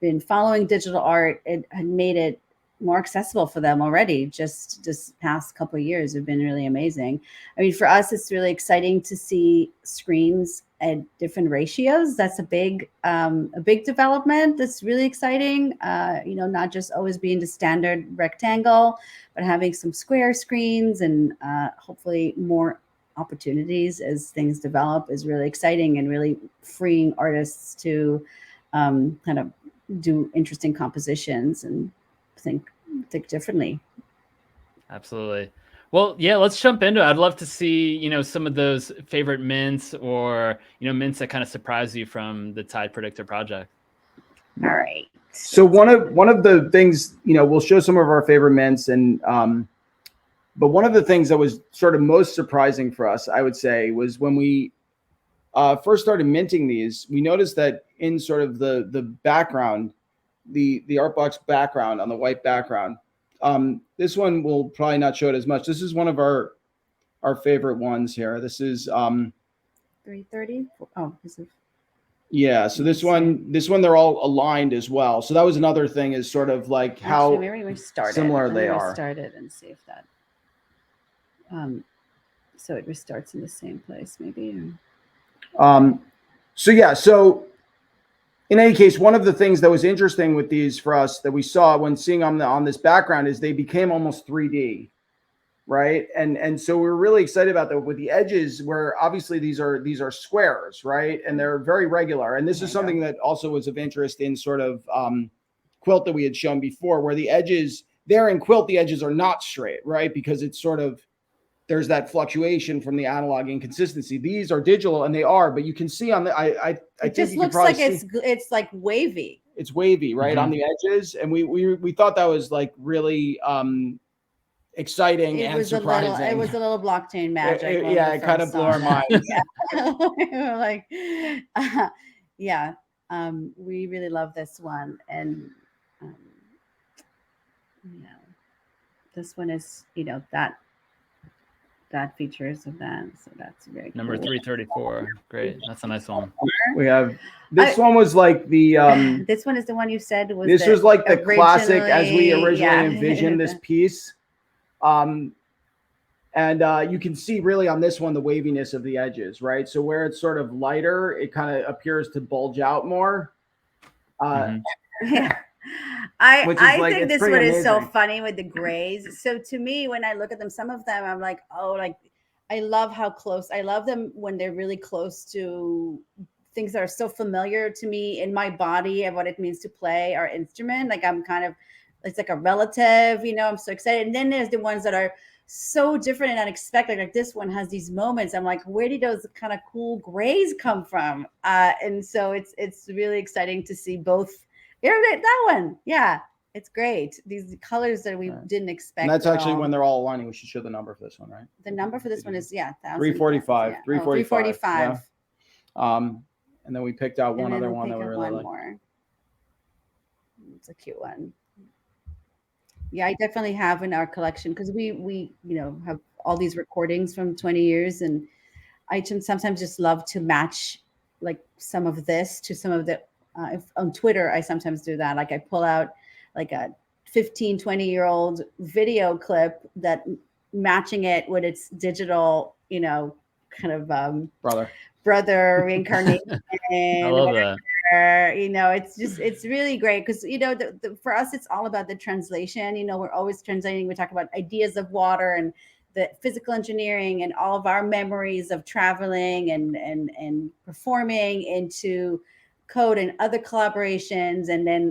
been following digital art. It had made it more accessible for them already. Just this past couple of years have been really amazing. I mean, for us, it's really exciting to see screens at different ratios. That's a big development. That's really exciting. Not just always being the standard rectangle, but having some square screens and hopefully more opportunities as things develop is really exciting, and really freeing artists to kind of do interesting compositions and think differently. Absolutely. Well, yeah, let's jump into it. I'd love to see, some of those favorite mints, or, mints that kind of surprise you from the Tide Predictor project. All right. So one of the things, we'll show some of our favorite mints, and But one of the things that was sort of most surprising for us, I would say, was when we first started minting these, we noticed that in sort of the background, the art box background on the white background, this one will probably not show it as much. This is one of our favorite ones here. This is 330. Oh, this is. Yeah, so this one they're all aligned as well. So that was another thing, is sort of like how maybe we started. similar they are. Started and see if that. So it restarts in the same place, maybe. So yeah, so in any case, one of the things that was interesting with these for us that we saw when seeing on this background is they became almost 3D, right? And so we're really excited about that with the edges, where obviously these are squares, right? And they're very regular. And this is something that also was of interest in sort of quilt that we had shown before, where the edges there in quilt, the edges are not straight, right? Because it's sort of, there's that fluctuation from the analog inconsistency. These are digital, and they are, but you can see on the, I it just looks like it's like wavy. It's wavy, right? On the edges. And we thought that was like really exciting and surprising. It was a little blockchain magic. It kind of blew our minds. Like, we really love this one. And, this one is, that features of that. So that's very cool. Number 334. Great. That's a nice one. We have, this one was like the, this one is the one you said was, this was like the classic as we originally envisioned this piece. And you can see really on this one, the waviness of the edges, right? So where it's sort of lighter, it kind of appears to bulge out more. Yeah. I think this one is so funny with the grays. So to me, when I look at them, some of them, I'm like, oh, like, I love how close. I love them when they're really close to things that are so familiar to me in my body and what it means to play our instrument. Like I'm kind of, it's like a relative, I'm so excited. And then there's the ones that are so different and unexpected. Like this one has these moments. I'm like, where did those kind of cool grays come from? And so it's really exciting to see both. That one. Yeah, it's great. These colors that we didn't expect. And that's actually when they're all aligning. We should show the number for this one, right? The number for this one is 345. Yeah. 345. Yeah. And then we picked out one other one that we really like. More. It's a cute one. Yeah, I definitely have in our collection because we have all these recordings from 20 years, and I sometimes just love to match like some of this to some of the. If on Twitter, I sometimes do that. Like I pull out like a 15, 20-year-old video clip that matching it with its digital, kind of brother reincarnation. I love that. It's really great because, for us, it's all about the translation. We're always translating. We talk about ideas of water and the physical engineering and all of our memories of traveling and performing into code and other collaborations, and then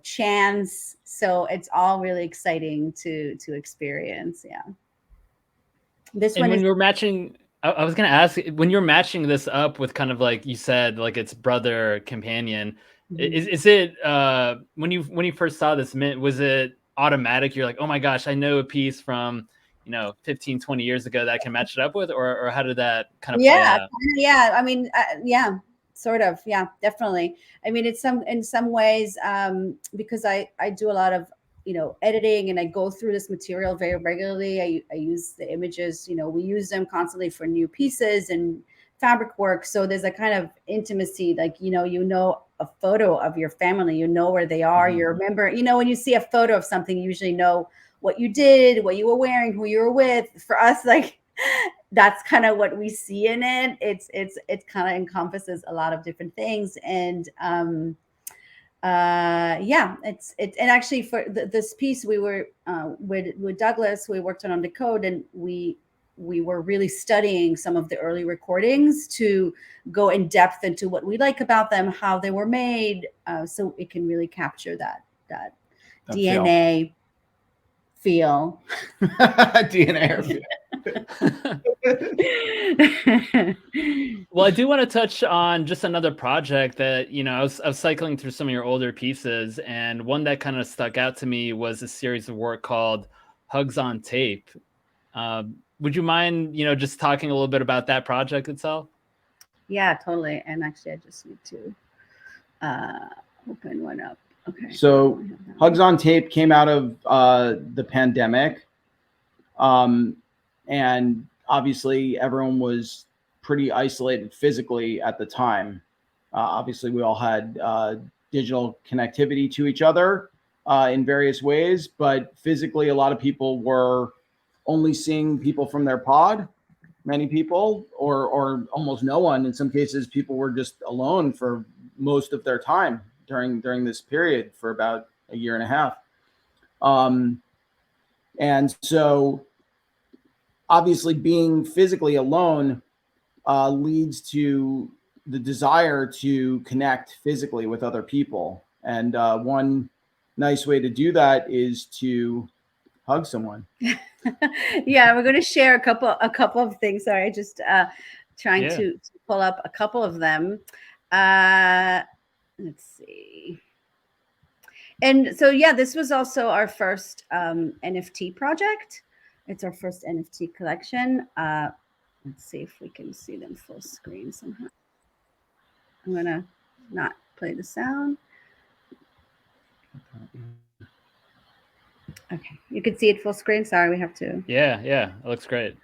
chants. So it's all really exciting to experience. Yeah. This and one when you're matching, I was going to ask, when you're matching this up with kind of like you said, like its brother companion, is it when you first saw this mint, was it automatic? You're like, oh my gosh, I know a piece from 15, 20 years ago that I can match it up with, or how did that kind of play out? Yeah. I mean, sort of. Yeah, definitely. I mean, it's in some ways, because I do a lot of, editing, and I go through this material very regularly. I use the images, we use them constantly for new pieces and fabric work. So there's a kind of intimacy, like, a photo of your family, where they are, you remember, when you see a photo of something, you usually know what you did, what you were wearing, who you were with. For us, like, that's kind of what we see in it. It kind of encompasses a lot of different things. And and actually for this piece, we were with Douglas, we worked on the code, and we were really studying some of the early recordings to go in depth into what we like about them, how they were made, so it can really capture that DNA feel. DNA feel. Well, I do want to touch on just another project that, I was cycling through some of your older pieces, and one that kind of stuck out to me was a series of work called Hugs on Tape. Would you mind, just talking a little bit about that project itself? Yeah, totally. And actually, I just need to open one up. Okay. So Hugs on Tape came out of the pandemic. And obviously everyone was pretty isolated physically at the time. Obviously we all had digital connectivity to each other in various ways, but physically a lot of people were only seeing people from their pod, many people, or almost no one. In some cases, people were just alone for most of their time during this period for about a year and a half. And so obviously being physically alone leads to the desire to connect physically with other people. And one nice way to do that is to hug someone. Yeah, we're going to share a couple of things. Sorry, just trying to pull up a couple of them. Let's see. And so, yeah, this was also our first NFT project. It's our first NFT collection. Let's see if we can see them full screen somehow. I'm going to not play the sound. Okay, you can see it full screen. Sorry, we have to. Yeah, it looks great.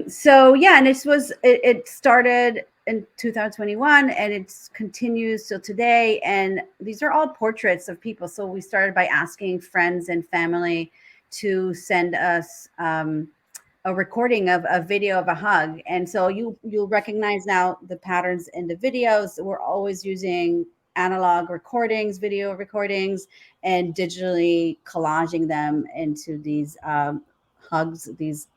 So yeah, and it started in 2021 and it continues till today. And these are all portraits of people. So we started by asking friends and family to send us a recording of a video of a hug. And so you'll recognize now the patterns in the videos. We're always using analog recordings, video recordings, and digitally collaging them into these hugs, these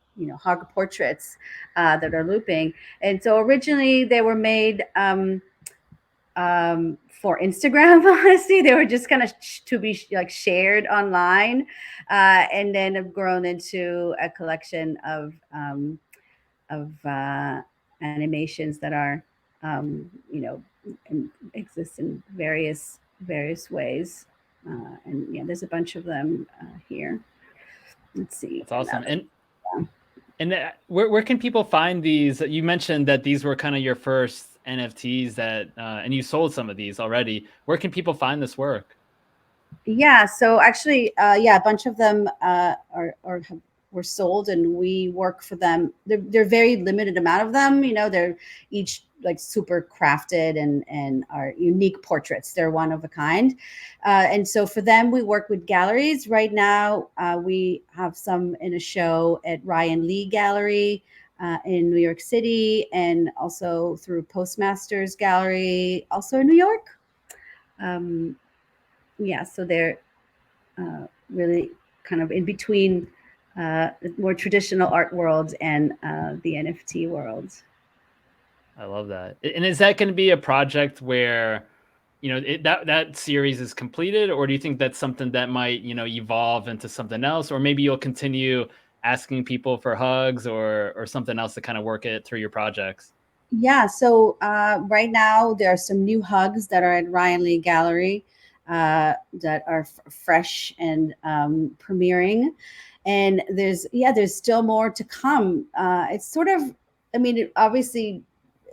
hug portraits that are looping. And so originally they were made for Instagram. Honestly, they were just kind of to be like shared online, and then have grown into a collection of animations that are exist in various ways. And yeah, there's a bunch of them here. Let's see. That's awesome. And where can people find these? You mentioned that these were kind of your first NFTs that, and you sold some of these already. Where can people find this work? Yeah, so actually, a bunch of them were sold, and we work for them. They're very limited amount of them. They're each like super crafted and are unique portraits. They're one of a kind. And so for them, we work with galleries. Right now, we have some in a show at Ryan Lee Gallery in New York City, and also through Postmasters Gallery, also in New York. Yeah, so they're really kind of in between the more traditional art world and the NFT world. I love that. And is that going to be a project where, that series is completed, or do you think that's something that might, evolve into something else, or maybe you'll continue asking people for hugs or something else to kind of work it through your projects? Yeah, so right now there are some new hugs that are at Ryan Lee Gallery that are fresh and premiering, and there's still more to come. It's sort of, obviously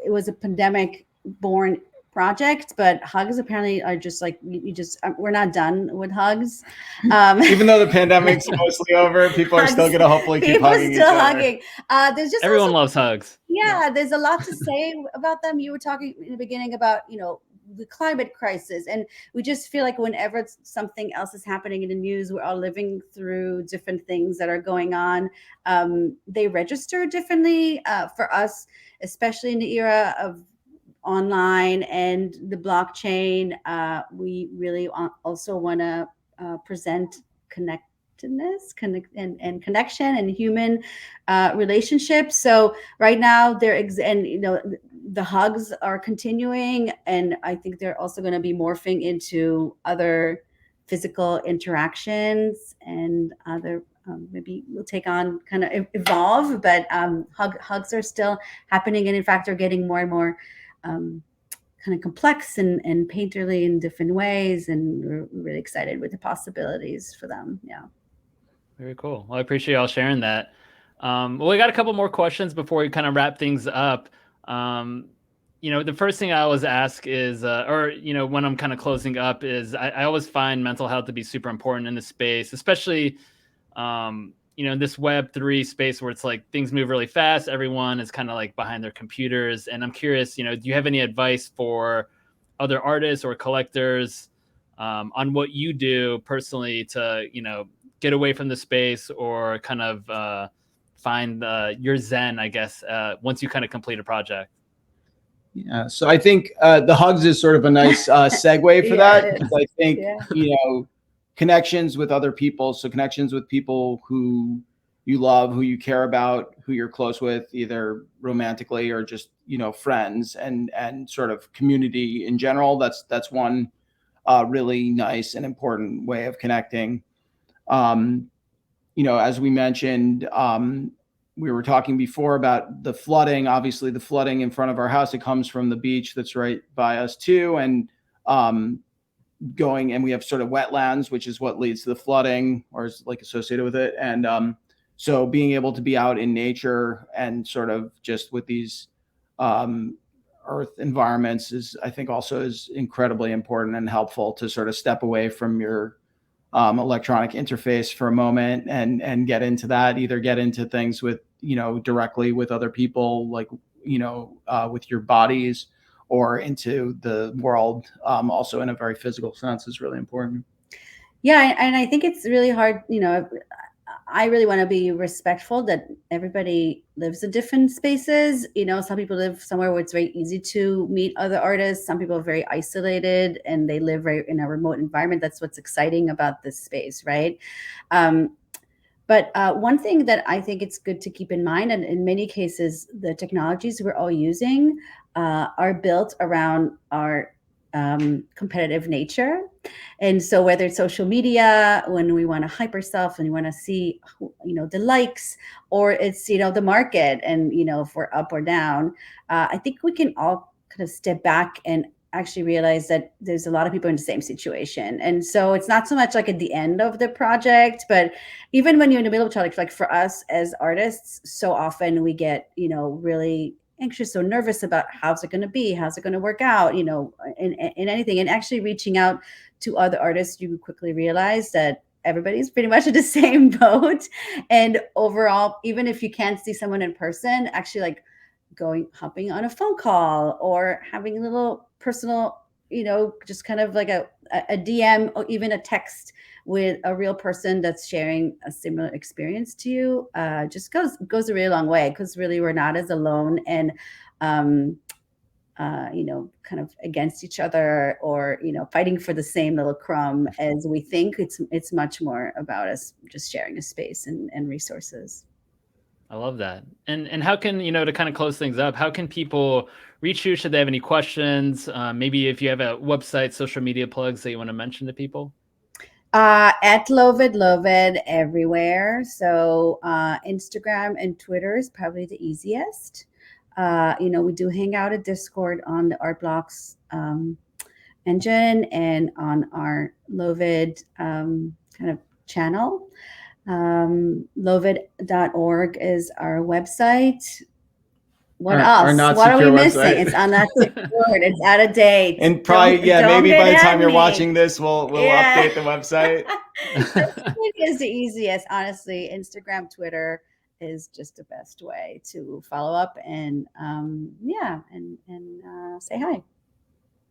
it was a pandemic born project, but hugs apparently are just like we're not done with hugs. Even though the pandemic's mostly over, people are still gonna hopefully keep hugging each other. There's just everyone loves hugs. Yeah, there's a lot to say about them. You were talking in the beginning about the climate crisis, and we just feel like whenever something else is happening in the news, we're all living through different things that are going on. They register differently for us, especially in the era of online and the blockchain. We really also want to present connectedness, and connection and human relationships. So right now the hugs are continuing, and I think they're also going to be morphing into other physical interactions, and other maybe will take on kind of evolve, but hugs are still happening, and in fact are getting more and more kind of complex and painterly in different ways, and we're really excited with the possibilities for them. Yeah. Very cool. Well, I appreciate y'all sharing that. Well, we got a couple more questions before we kind of wrap things up. The first thing I always ask is, when I'm kind of closing up is I always find mental health to be super important in this space, especially, in this Web3 space where it's like things move really fast. Everyone is kind of like behind their computers. And I'm curious, do you have any advice for other artists or collectors on what you do personally to, get away from the space or kind of find your zen, I guess, once you kind of complete a project? Yeah, so I think the hugs is sort of a nice segue for that. Because I think, connections with other people. So connections with people who you love, who you care about, who you're close with, either romantically or just, friends and sort of community in general. That's one really nice and important way of connecting. As we mentioned, we were talking before about the flooding. Obviously, the flooding in front of our house, it comes from the beach that's right by us too. And and we have sort of wetlands, which is what leads to the flooding or is like associated with it. And so being able to be out in nature and sort of just with these earth environments I think also is incredibly important and helpful to sort of step away from your electronic interface for a moment and get into that, either get into things with, directly with other people, like, with your bodies, or into the world, also in a very physical sense, is really important. Yeah. And I think it's really hard, I really want to be respectful that everybody lives in different spaces. Some people live somewhere where it's very easy to meet other artists. Some people are very isolated and they live right in a remote environment. That's what's exciting about this space, right? But one thing that I think it's good to keep in mind, and in many cases, the technologies we're all using are built around our competitive nature. And so whether it's social media, when we want to hype ourselves and we want to see, the likes, or it's, the market and, if we're up or down, I think we can all kind of step back and actually realize that there's a lot of people in the same situation. And so it's not so much like at the end of the project, but even when you're in the middle of a project, like for us as artists, so often we get, really anxious or nervous about how's it going to be, how's it going to work out, in anything. And actually reaching out to other artists, you quickly realize that everybody's pretty much in the same boat. And overall, even if you can't see someone in person, actually like hopping on a phone call or having a little personal, just kind of like a DM or even a text with a real person that's sharing a similar experience to you, just goes a really long way, because really we're not as alone and kind of against each other or, fighting for the same little crumb as we think. It's much more about us just sharing a space and resources. I love that. And how can, to kind of close things up, how can people reach you? Should they have any questions? Maybe if you have a website, social media plugs that you want to mention to people? At LoVid everywhere. So Instagram and Twitter is probably the easiest. We do hang out at Discord on the Art Blocks engine and on our LoVid kind of channel. LoVid.org is our website. What else? What are we missing? Website. It's on that word. It's out of date. And probably, maybe by the time you're watching this, we'll update the website. It is the easiest, honestly. Instagram, Twitter is just the best way to follow up and say hi.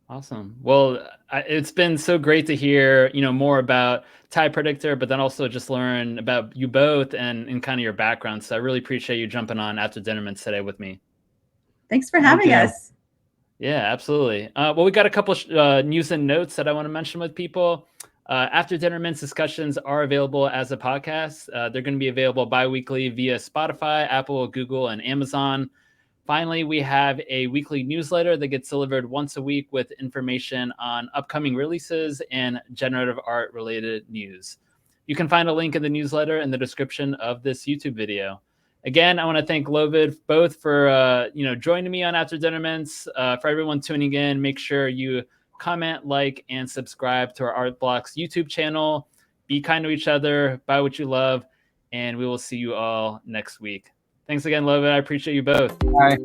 Awesome. Well, it's been so great to hear, more about Tide Predictor, but then also just learn about you both and kind of your background. So I really appreciate you jumping on After Dinnerments today with me. Thanks for having us. Yeah, absolutely. Well, we got a couple news and notes that I want to mention with people. After Dinnerments discussions are available as a podcast. They're going to be available bi-weekly via Spotify, Apple, Google, and Amazon. Finally, we have a weekly newsletter that gets delivered once a week with information on upcoming releases and generative art related news. You can find a link in the newsletter in the description of this YouTube video. Again, I want to thank LoVid both for joining me on After Dinnerments. For everyone tuning in, make sure you comment, like, and subscribe to our Art Blocks YouTube channel. Be kind to each other, buy what you love, and we will see you all next week. Thanks again, LoVid. I appreciate you both. Bye.